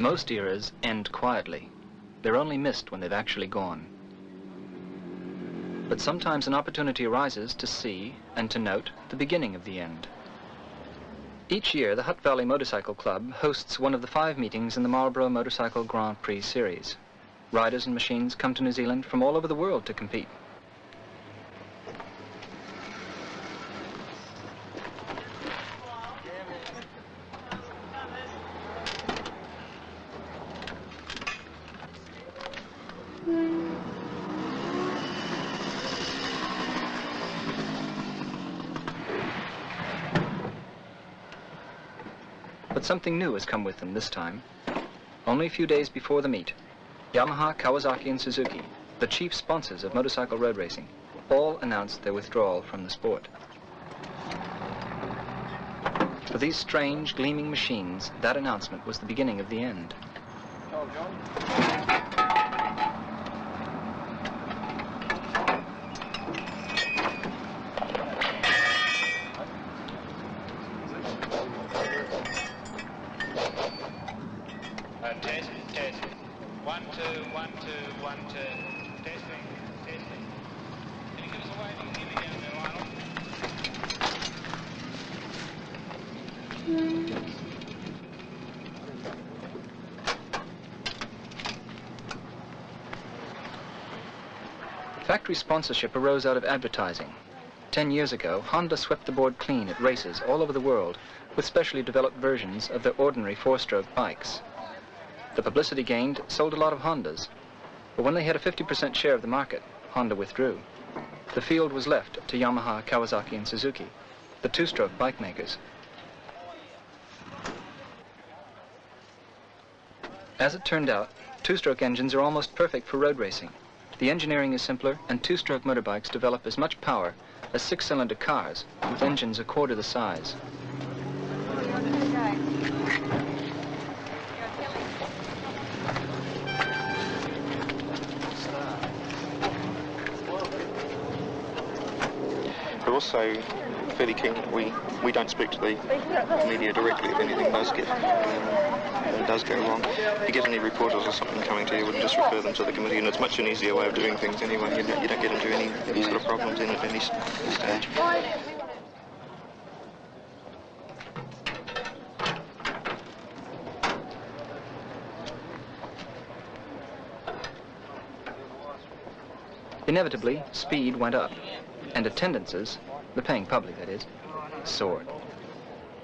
Most eras end quietly. They're only missed when they've actually gone. But sometimes an opportunity arises to see and to note the beginning of the end. Each year, the Hutt Valley Motorcycle Club hosts one of the 5 meetings in the Marlborough Motorcycle Grand Prix Series. Riders and machines come to New Zealand from all over the world to compete. But something new has come with them this time. Only a few days before the meet, Yamaha, Kawasaki and Suzuki, the chief sponsors of motorcycle road racing, all announced their withdrawal from the sport. For these strange, gleaming machines, that announcement was the beginning of the end. Hello, John. Test, test. 1, 2, 1, 2, 1, 2. Testing, testing. Can you give us a waving here again, Lionel? Factory sponsorship arose out of advertising. 10 years ago, Honda swept the board clean at races all over the world with specially developed versions of their ordinary 4-stroke bikes. The publicity gained sold a lot of Hondas, but when they had a 50% share of the market, Honda withdrew. The field was left to Yamaha, Kawasaki and Suzuki, the 2-stroke bike makers. As it turned out, 2-stroke engines are almost perfect for road racing. The engineering is simpler, and 2-stroke motorbikes develop as much power as 6-cylinder cars, with engines a quarter the size. We're also fairly keen that we don't speak to the media directly if anything does go wrong. If you get any reporters or something coming to you, we'll just refer them to the committee, and it's much an easier way of doing things anyway. You don't get into any sort of problems in at any stage. Inevitably, speed went up, and attendances, the paying public that is, soared.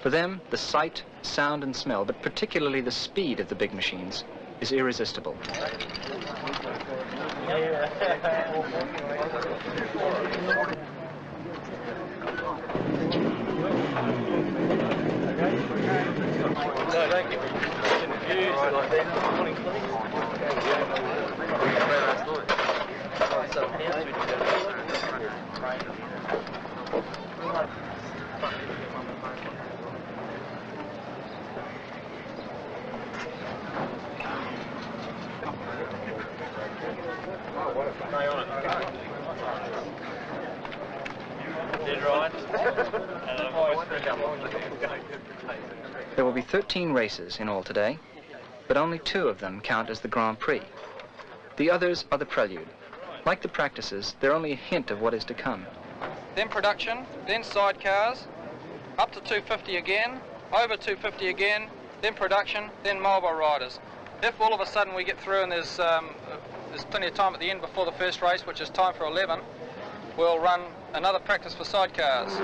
For them, the sight, sound and smell, but particularly the speed of the big machines, is irresistible. No, don't get me confused like that. Morning, please. There will be 13 races in all today, but only 2 of them count as the Grand Prix. The others are the prelude. Like the practices, they're only a hint of what is to come. Then production, then sidecars, up to 250 again, over 250 again, then production, then mobile riders. If all of a sudden we get through and there's plenty of time at the end before the first race, which is time for 11, we'll run another practice for sidecars.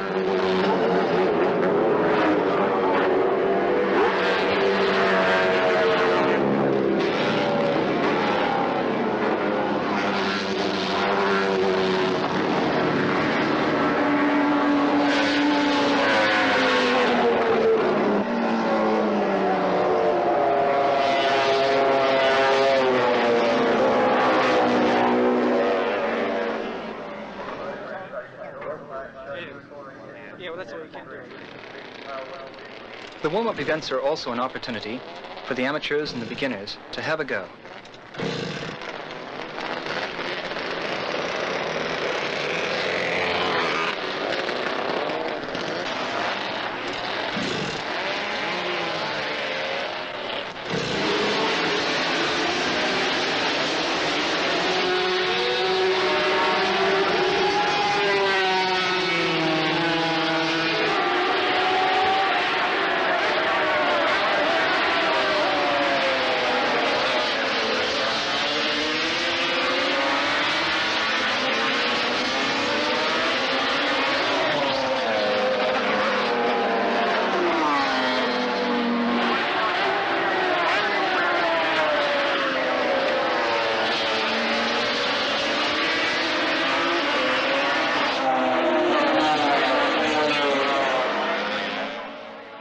The warm-up events are also an opportunity for the amateurs and the beginners to have a go.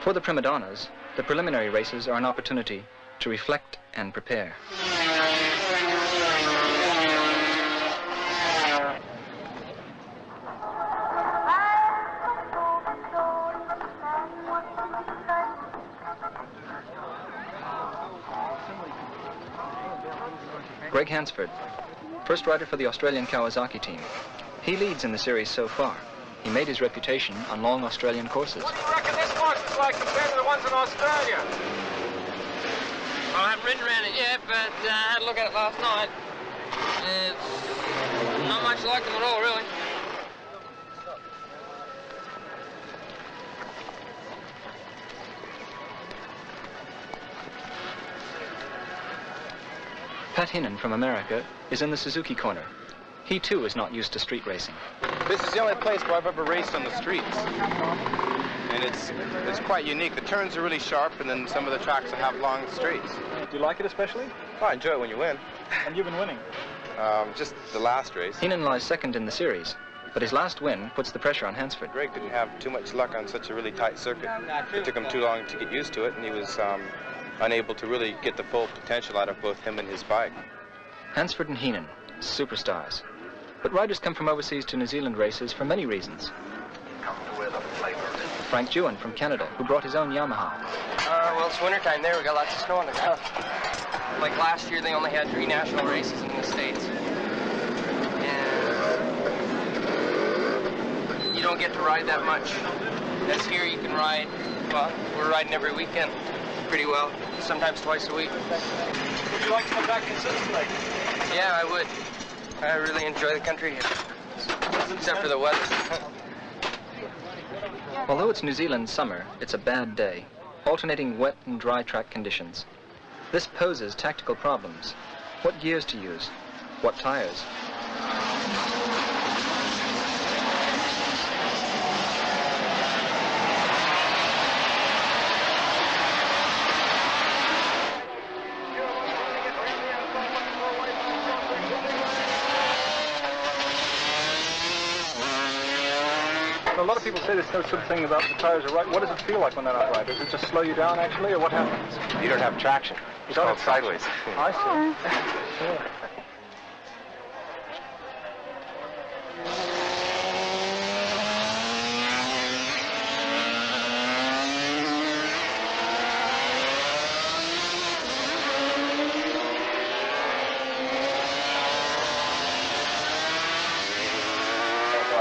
For the prima donnas, the preliminary races are an opportunity to reflect and prepare. Greg Hansford, first rider for the Australian Kawasaki team. He leads in the series so far. He made his reputation on long Australian courses. What do you reckon this course is like compared to the ones in Australia? Well, I haven't ridden around it yet, but I had a look at it last night. It's not much like them at all, really. Pat Hinnon from America is in the Suzuki corner. He too is not used to street racing. This is the only place where I've ever raced on the streets. And it's quite unique. The turns are really sharp, and then some of the tracks have long straights. Do you like it especially? Oh, I enjoy it when you win. And you've been winning. Just the last race. Hinnon lies second in the series, but his last win puts the pressure on Hansford. Greg didn't have too much luck on such a really tight circuit. It took him too long to get used to it, and he was unable to really get the full potential out of both him and his bike. Hansford and Heenan, superstars. But riders come from overseas to New Zealand races for many reasons. Frank Dewan from Canada, who brought his own Yamaha. Well, it's wintertime there. We got lots of snow on the ground. Like last year, they only had 3 national races in the States. And you don't get to ride that much. As here, you can ride, well, we're riding every weekend pretty well, sometimes twice a week. Would you like to come back consistently? Yeah, I would. I really enjoy the country here, except for the weather. Although it's New Zealand summer, it's a bad day, alternating wet and dry track conditions. This poses tactical problems. What gears to use? What tires? A lot of people say there's no sort of thing about the tires are right. What does it feel like when they're not right? Does it just slow you down, actually, or what happens? You don't have traction. It's called sideways. I see. Sure.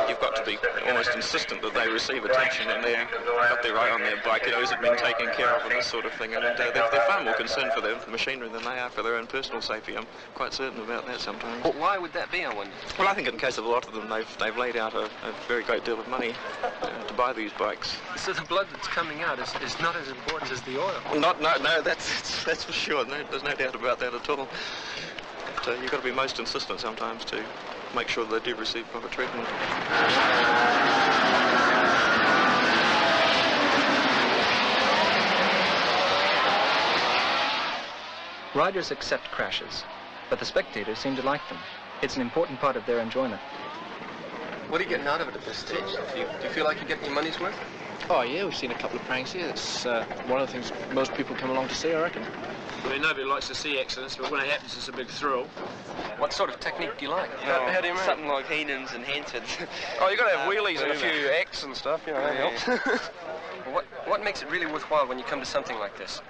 You've got to be almost insistent that they receive attention and they're got their eye on their bike, those have been taken care of and this sort of thing. And they're far more concerned for the machinery than they are for their own personal safety. I'm quite certain about that sometimes. Well, why would that be, I wonder? Well, I think in the case of a lot of them, they've laid out a very great deal of money to buy these bikes. So the blood that's coming out is not as important as the oil? No, that's for sure. No, there's no doubt about that at all. But you've got to be most insistent sometimes to make sure they do receive proper treatment. Riders accept crashes, but the spectators seem to like them. It's an important part of their enjoyment. What are you getting out of it at this stage? Do you feel like you're getting your money's worth? Oh yeah, we've seen a couple of pranks here. It's one of the things most people come along to see, I reckon. I mean, nobody likes to see accidents, but when it happens, it's a big throw. What sort of technique do you like? How do you mean? Something like Heenan's and Hansford's. Oh, you got to have wheelies and a few X and stuff, you know, that helps. What makes it really worthwhile when you come to something like this?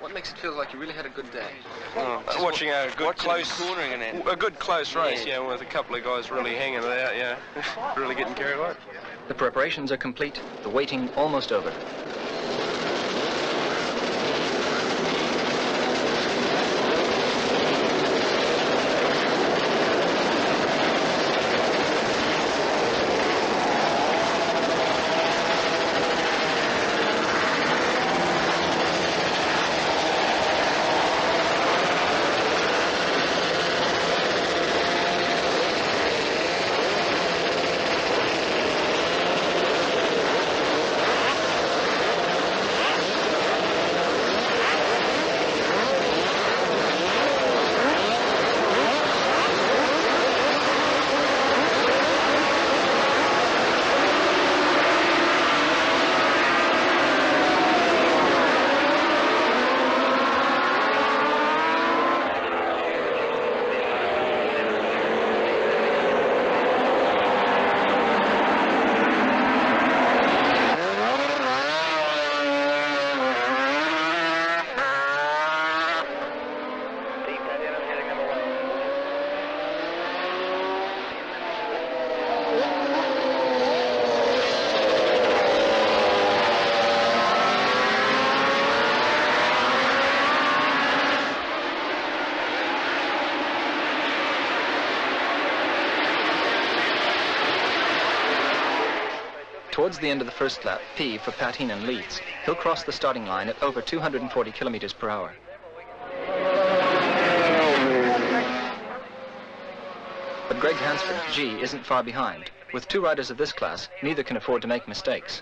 What makes it feel like you really had a good day? Watching a good close cornering and that. a good close race, yeah, with a couple of guys really hanging it out, yeah. Really getting carried away. The preparations are complete, the waiting almost over. Towards the end of the first lap, P for Pat Heenan leads. He'll cross the starting line at over 240 kilometers per hour. But Greg Hansford, G, isn't far behind. With two riders of this class, neither can afford to make mistakes.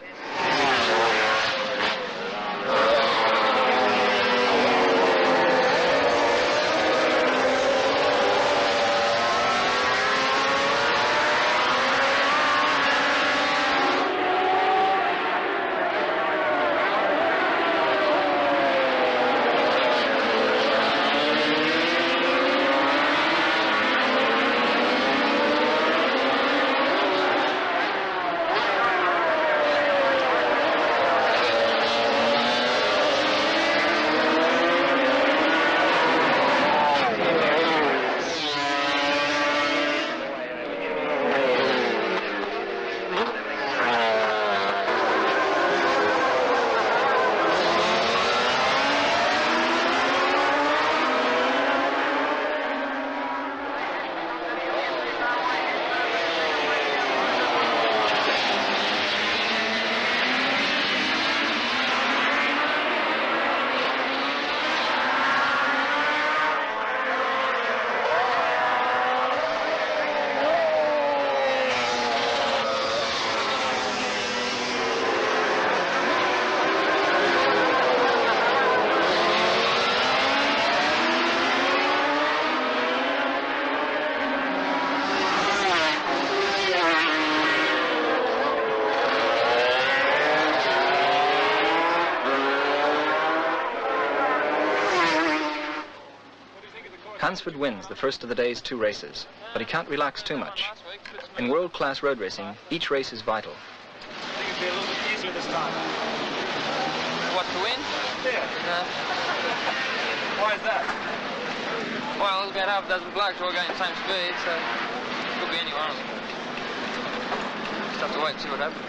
Hansford wins the first of the day's two races, but he can't relax too much. In world-class road racing, each race is vital. I think it'd be a little bit easier this time. What, to win? Yeah. Why is that? Well, there's about half a dozen blokes all going the same speed, so it could be any one of them. Just have to wait and see what happens.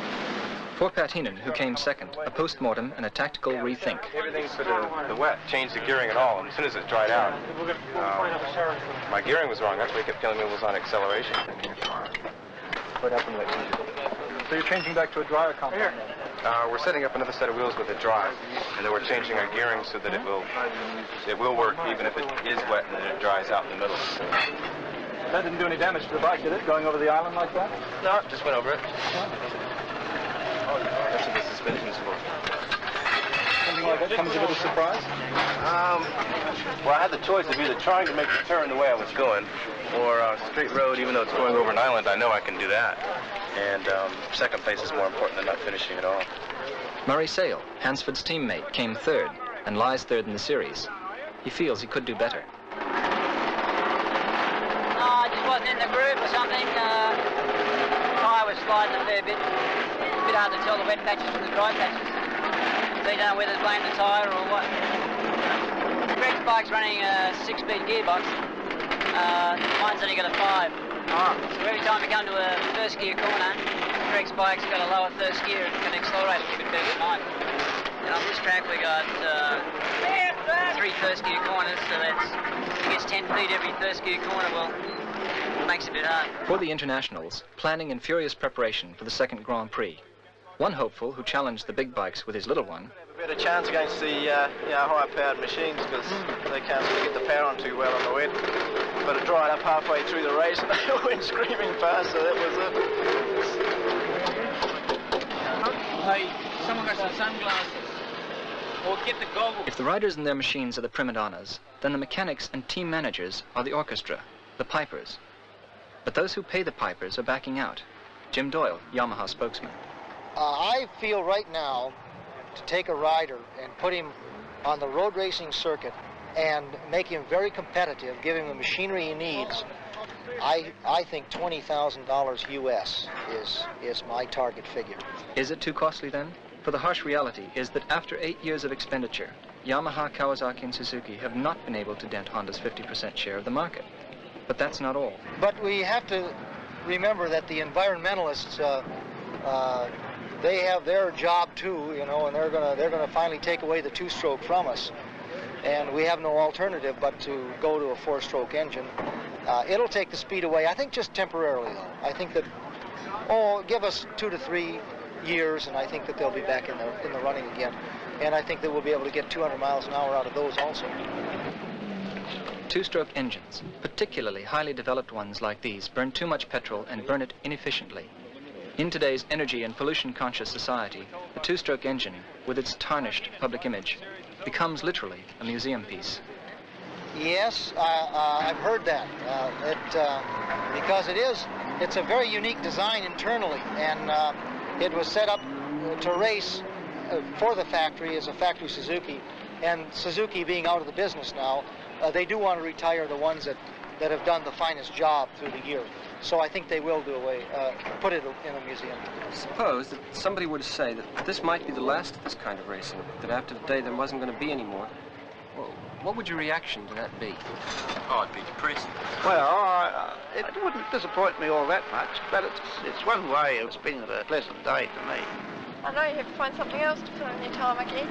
For Pat Heenan, who came second, a post-mortem and a tactical rethink. Everything for the wet changed the gearing at all, and as soon as it dried out, my gearing was wrong. That's why he kept telling me it was on acceleration. What happened with it? So you're changing back to a drier compound? We're setting up another set of wheels with a dry, and then we're changing our gearing so that it will work even if it is wet and then it dries out in the middle. That didn't do any damage to the bike, did it, going over the island like that? No, just went over it. That's what the suspension's for. Something like that comes as a bit of surprise? Well, I had the choice of either trying to make the turn the way I was going, or straight road, even though it's going over an island, I know I can do that. And second place is more important than not finishing at all. Murray Sale, Hansford's teammate, came third and lies third in the series. He feels he could do better. I just wasn't in the groove or something. Tyre was sliding a fair bit. A bit hard to tell the wet patches from the dry patches. So you don't know whether to blame the tyre or what. Greg's bike's running a 6-speed gearbox. Mine's only got a 5. So every time you come to a first gear corner, Greg's bike's got a lower first gear and can accelerate a little bit better than mine. And on this track we got 3 first gear corners, so that's, he gets 10 feet every first gear corner. Well, it makes it a bit hard. For the internationals, planning and furious preparation for the second Grand Prix. One hopeful who challenged the big bikes with his little one. A better chance against the high-powered machines because they can't really get the power on too well on the wet. But it dried up halfway through the race and they all went screaming past, so that was it. Hey, someone got some sunglasses. Or get the goggles. If the riders and their machines are the prima donnas, then the mechanics and team managers are the orchestra, the pipers. But those who pay the pipers are backing out. Jim Doyle, Yamaha spokesman. I feel right now to take a rider and put him on the road racing circuit and make him very competitive, give him the machinery he needs. I think $20,000 US is my target figure. Is it too costly then? For the harsh reality is that after 8 years of expenditure, Yamaha, Kawasaki and Suzuki have not been able to dent Honda's 50% share of the market. But that's not all. But we have to remember that the environmentalists, they have their job too, you know, and they're gonna finally take away the 2-stroke from us. And we have no alternative but to go to a 4-stroke engine. It'll take the speed away, I think just temporarily though. I think that, give us 2 to 3 years, and I think that they'll be back in the running again. And I think that we'll be able to get 200 miles an hour out of those also. Two-stroke engines, particularly highly developed ones like these, burn too much petrol and burn it inefficiently. In today's energy and pollution-conscious society, the two-stroke engine, with its tarnished public image, becomes literally a museum piece. Yes, I've heard that. Because it's a very unique design internally, and it was set up to race for the factory as a factory Suzuki, and Suzuki being out of the business now, they do want to retire the ones that have done the finest job through the year. So I think they will put it in a museum. Suppose that somebody were to say that this might be the last of this kind of racing, that after today there wasn't going to be any more. Well, what would your reaction to that be? Oh, it'd be depressing. Well, it wouldn't disappoint me all that much, but it's one way of spending a pleasant day to me. I know you have to find something else to fill in your time, I guess.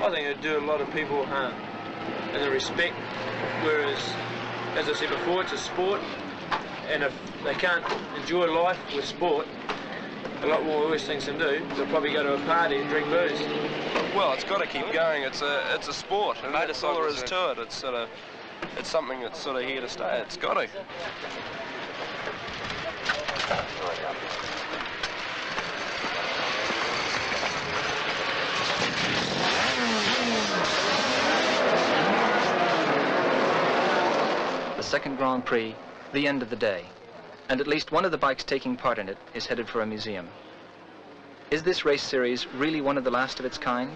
I think it'd do a lot of people harm in the respect, whereas, as I said before, it's a sport, and if they can't enjoy life with sport, a lot more worse things to do, they'll probably go to a party and drink booze. Well, it's got to keep going. It's a sport, and that's all there is to it. It's something that's sort of here to stay. It's got to. The second Grand Prix, the end of the day, and at least one of the bikes taking part in it is headed for a museum. Is this race series really one of the last of its kind?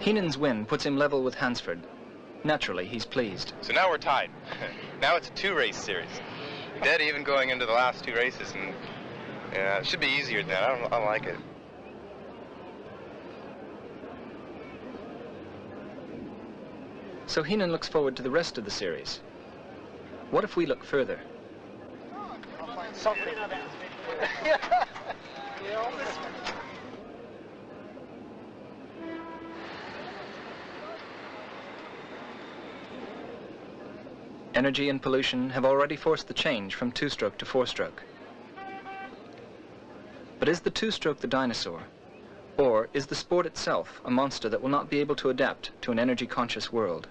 Heenan's win puts him level with Hansford. Naturally, he's pleased. So now we're tied. Now it's a two-race series. Dead even going into the last two races, and yeah, it should be easier than that. I don't like it. So Heenan looks forward to the rest of the series. What if we look further? I'll find something. Energy and pollution have already forced the change from two-stroke to four-stroke. But is the two-stroke the dinosaur? Or is the sport itself a monster that will not be able to adapt to an energy-conscious world?